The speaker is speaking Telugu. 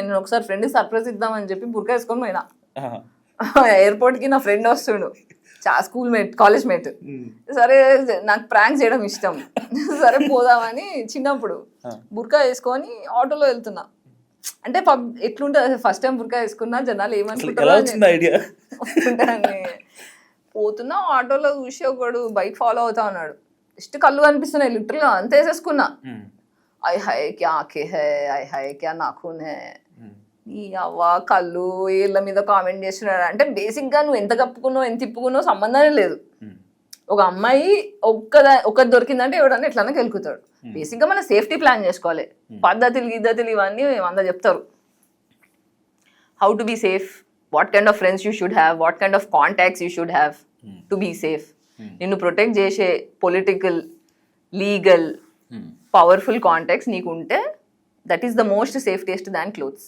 నేను ఒకసారి ఫ్రెండ్కి సర్ప్రైజ్ ఇద్దామని చెప్పి బుర్కా వేసుకొని పోయినా ఎయిర్పోర్ట్కి. నా ఫ్రెండ్ వస్తుండు, స్కూల్ మేట్, కాలేజ్ మేట్. సరే నాకు ప్రాంక్ చేయడం ఇష్టం, సరే పోదామని చిన్నప్పుడు బుర్కా వేసుకొని ఆటోలో వెళ్తున్నా. అంటే ఎట్లుంటుంది ఫస్ట్ టైం బుర్కా వేసుకున్నా జనాలు ఏమనుకుంటారు పోతున్నా. ఆటోలో చూసి ఒకడు బైక్ ఫాలో అవుతా ఉన్నాడు. జస్ట్ కళ్ళు కనిపిస్తున్నాయి లిటరల్గా, అంత వేసేసుకున్నా. ఐ హై క్యా ఆకే హై, ఐ హై క్యా నాఖూన్ హై. ఈ అవ్వ కళ్ళు ఏళ్ళ మీద కామెంట్ చేస్తున్నాడు. అంటే బేసిక్గా నువ్వు ఎంత కప్పుకున్నావు ఎంత తిప్పుకున్నావు సంబంధమే లేదు. ఒక అమ్మాయి ఒక్కటి దొరికిందంటే ఎవడన్నా ఎట్లన్నా గెలుకుతాడు. బేసిక్గా మనం సేఫ్టీ ప్లాన్ చేసుకోవాలి. పద్ధతులు గిద్దతులు ఇవన్నీ అంతా చెప్తారు. How to be safe, what kind of friends you should have, what kind of contacts you should have to be safe. నిన్ను ప్రొటెక్ట్ చేసే పొలిటికల్, లీగల్, పవర్ఫుల్ కాంటాక్ట్స్ నీకు ఉంటే that is the most safetiest than clothes.